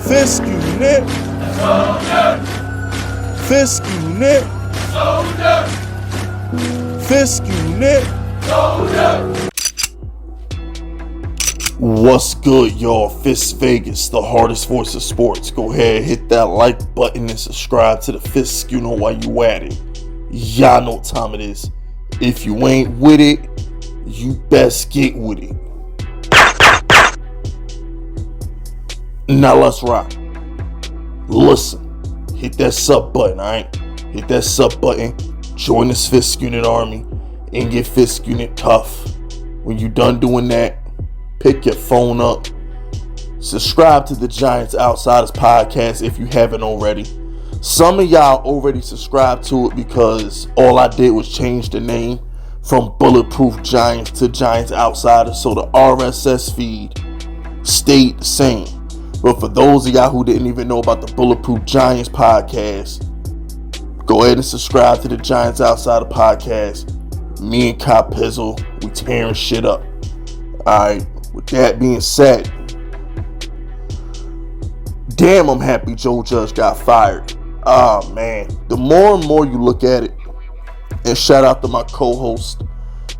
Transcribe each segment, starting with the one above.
Fisk unit. Fisk unit. Fisk unit. What's good, y'all? Fisk Vegas, the hardest voice of sports. Go ahead, hit that like button and subscribe to the Fisk unit while you at it. Y'all know what time it is. If you ain't with it, you best get with it. Now let's rock. Listen, hit that sub button, alright? Hit that sub button, join this Fisk unit army, and get Fisk unit tough. When you done doing that, pick your phone up, subscribe to the Giants Outsiders podcast if you haven't already. Some of y'all already subscribed to it because all I did was change the name from Bulletproof Giants to Giants Outsiders, so the RSS feed stayed the same. But for those of y'all who didn't even know about the Bulletproof Giants podcast, go ahead and subscribe to the Giants Outsider podcast. Me and Kyle Pizzle, we tearing shit up. Alright, with that being said, damn, I'm happy Joe Judge got fired. Ah, man. The more and more you look at it, and shout out to my co-host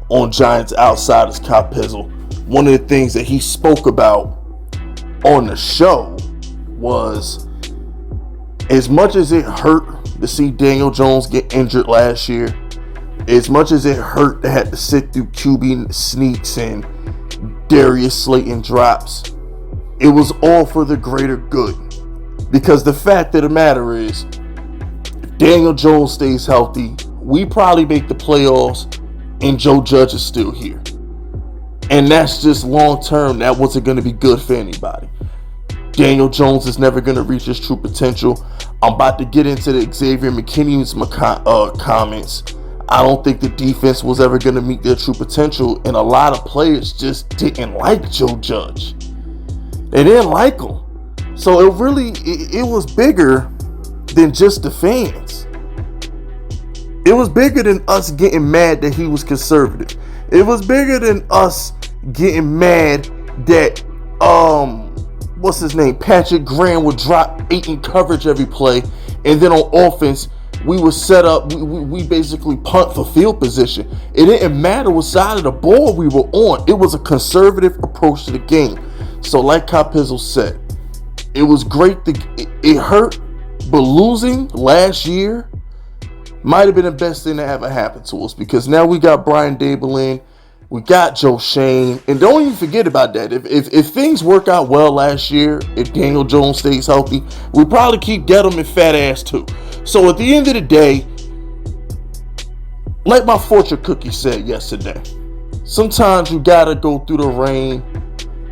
on Giants Outsiders, Kyle Pizzle, one of the things that he spoke about on the show was, as much as it hurt to see Daniel Jones get injured last year, as much as it hurt to have to sit through QB sneaks and Darius Slayton drops, it was all for the greater good. Because the fact of the matter is, if Daniel Jones stays healthy, we probably make the playoffs and Joe Judge is still here. And that's just long term. That wasn't going to be good for anybody. Daniel Jones is never going to reach his true potential. I'm about to get into the Xavier McKinney's comments. I don't think the defense was ever going to meet their true potential. And a lot of players just didn't like Joe Judge. They didn't like him. So it was bigger than just the fans. It was bigger than us getting mad that he was conservative. It was bigger than us getting mad that what's his name, Patrick Graham would drop 8 in coverage every play, and then on offense we would set up, we basically punt for field position. It didn't matter what side of the ball we were on. It was a conservative approach to the game. So like Kyle Pizzle said, it was great. It hurt, but losing last year might have been the best thing that ever happened to us, because now we got Brian Daboll in, we got Joe Shane, and don't even forget about that. If things work out well last year, if Daniel Jones stays healthy, we probably keep Gettleman fat ass too. So at the end of the day, like my fortune cookie said yesterday, sometimes you gotta go through the rain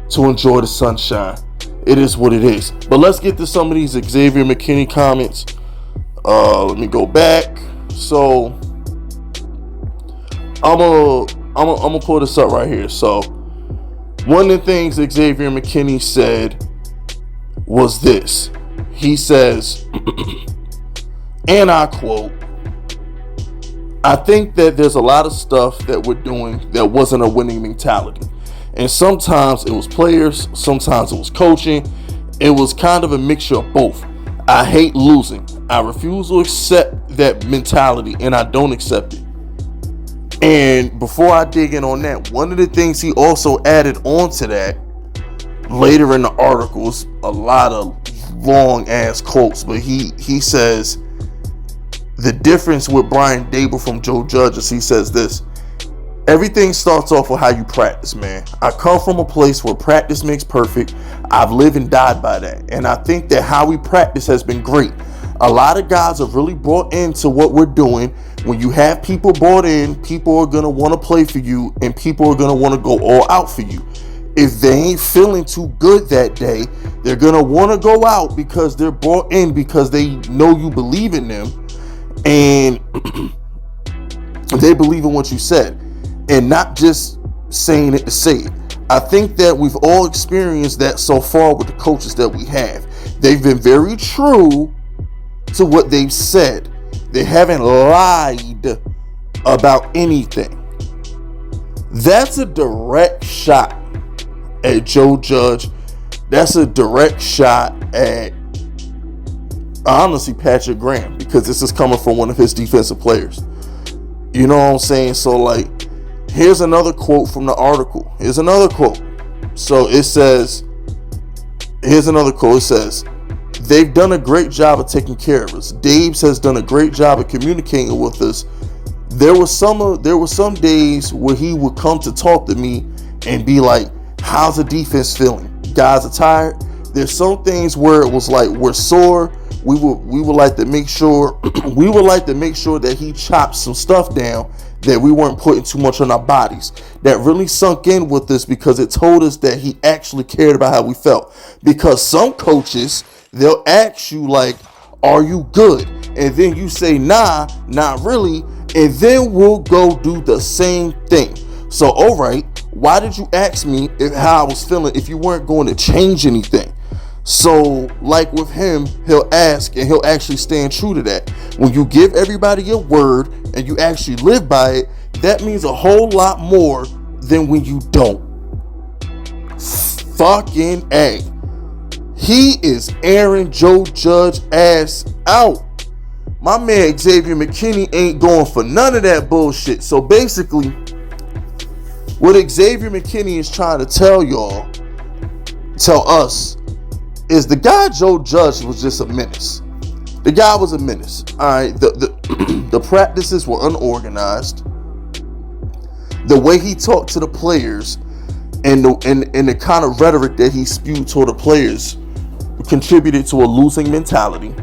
to enjoy the sunshine. It is what it is. But let's get to some of these Xavier McKinney comments. Let me go back. So I'm gonna pull this up right here. So one of the things Xavier McKinney said was this. He says, and I quote, "I think that there's a lot of stuff that we're doing that wasn't a winning mentality. And sometimes it was players, sometimes it was coaching. It was kind of a mixture of both. I hate losing. I refuse to accept that mentality, and I don't accept it." And before I dig in on that, one of the things he also added on to that later in the articles, a lot of long ass quotes, but he says the difference with Brian Daboll from Joe Judge is, he says this: "Everything starts off with how you practice, man. I come from a place where practice makes perfect. I've lived and died by that. And I think that how we practice has been great. A lot of guys have really brought into what we're doing. When you have people brought in, people are going to want to play for you, and people are going to want to go all out for you. If they ain't feeling too good that day, they're going to want to go out because they're brought in because they know you believe in them, and they believe in what you said. And not just saying it to say it. I think that we've all experienced that so far with the coaches that we have. They've been very true to what they've said. They haven't lied about anything." That's a direct shot at Joe Judge that's a direct shot at, honestly, Patrick Graham, because this is coming from one of his defensive players. You know what I'm saying? So, like, here's another quote from the article. Here's another quote. So it says, here's another quote. It says, they've done a great job of taking care of us. Dabes has done a great job of communicating with us. There were some days where he would come to talk to me and be like, how's the defense feeling? Guys are tired. There's some things where it was like, we're sore. We would like to make sure that he chopped some stuff down, that we weren't putting too much on our bodies. That really sunk in with us, because it told us that he actually cared about how we felt. Because some coaches, they'll ask you like, are you good? And then you say, nah, not really. And then we'll go do the same thing. So, all right, why did you ask me how I was feeling if you weren't going to change anything? So, like with him, he'll ask, and he'll actually stand true to that. When you give everybody your word and you actually live by it, that means a whole lot more than when you don't. Fucking A. He is airing Joe Judge ass out. My man Xavier Mckinney ain't going for none of that bullshit. So basically, what Xavier Mckinney is trying to tell us, is the guy Joe Judge was just a menace. The guy was a menace. All right, the practices were unorganized. The way he talked to the players and the kind of rhetoric that he spewed toward the players contributed to a losing mentality.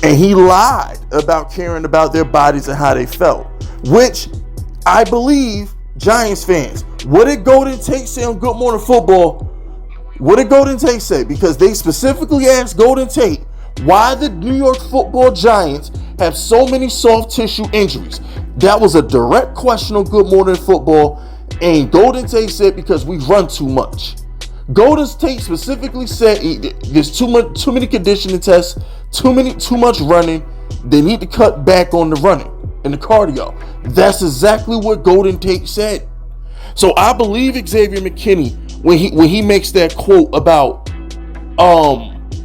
And he lied about caring about their bodies and how they felt, which I believe Giants fans. What did Golden Tate say on Good Morning Football? What did Golden Tate say? Because they specifically asked Golden Tate why the New York Football Giants have so many soft tissue injuries. That was a direct question on Good Morning Football, and Golden Tate said because we run too much. Golden Tate specifically said there's too many conditioning tests, too much running. They need to cut back on the running and the cardio. That's exactly what Golden Tate said. So I believe Xavier Mckinney when he makes that quote about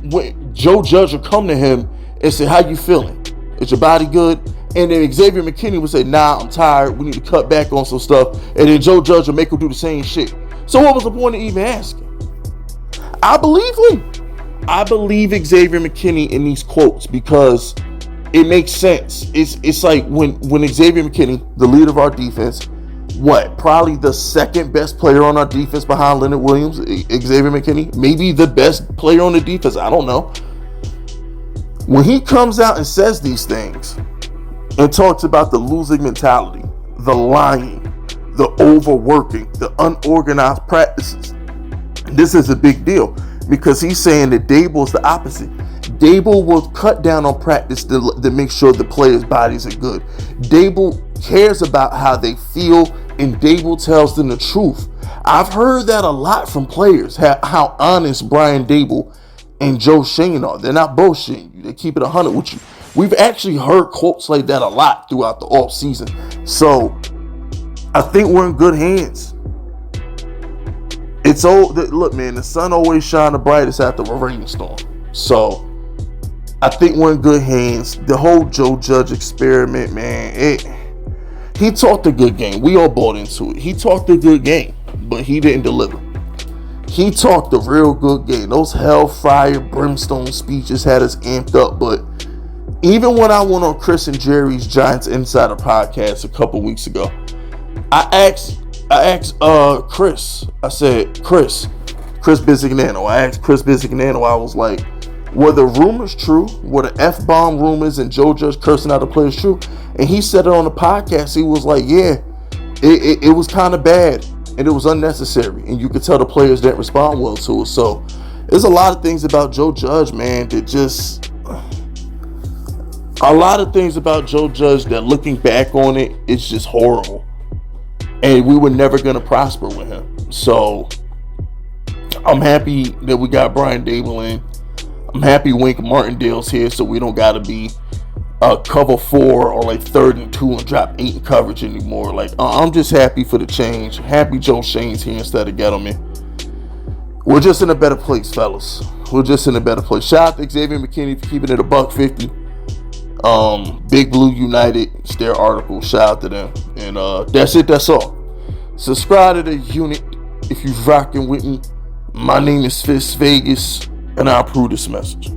when Joe Judge will come to him and say, how you feeling? Is your body good? And then Xavier Mckinney would say, nah, I'm tired. We need to cut back on some stuff. And then Joe Judge will make him do the same shit. So what was the point of even asking? I believe him. I believe Xavier Mckinney in these quotes because it makes sense. It's like when Xavier Mckinney, the leader of our defense, probably the second best player on our defense behind Leonard Williams, Xavier McKinney, maybe the best player on the defense, I don't know. When he comes out and says these things and talks about the losing mentality, the lying, the overworking, the unorganized practices, this is a big deal because he's saying that Daboll is the opposite. Daboll will cut down on practice to make sure the players' bodies are good. Daboll cares about how they feel, and Daboll tells them the truth. I've heard that a lot from players, how honest Brian Daboll and Joe Schoen are. They're not bullshitting you. They keep it 100 with you. We've actually heard quotes like that a lot throughout the off season. So I think we're in good hands. Look, man, the sun always shines the brightest after a rainstorm. So I think we're in good hands. The whole Joe Judge experiment, man, he talked a good game. We all bought into it. He talked a good game, but he didn't deliver. He talked a real good game. Those hellfire, brimstone speeches had us amped up. But even when I went on Chris and Jerry's Giants Insider podcast a couple weeks ago, I asked Chris. I said, Chris Bisignano. I asked Chris Bisignano. I was like, were the rumors true? Were the F-bomb rumors and Joe Judge cursing out the players true? And he said it on the podcast. He was like, yeah, it was kind of bad and it was unnecessary. And you could tell the players didn't respond well to it. So there's a lot of things about Joe Judge, man, that just... A lot of things about Joe Judge that looking back on it, it's just horrible. And we were never going to prosper with him. So I'm happy that we got Brian Daboll in. I'm happy Wink Martindale's here so we don't got to be cover 4 or like 3rd and 2 and drop 8 in coverage anymore. Like, I'm just happy for the change. Happy Joe Schoen's here instead of Gettleman. we're just in a better place, fellas. We're just in a better place. Shout out to Xavier McKinney for keeping it $1.50. Big Blue United, it's their article. Shout out to them. And that's it. That's all. Subscribe to the unit if you're rocking with me. My name is Fist Vegas, and I approve this message.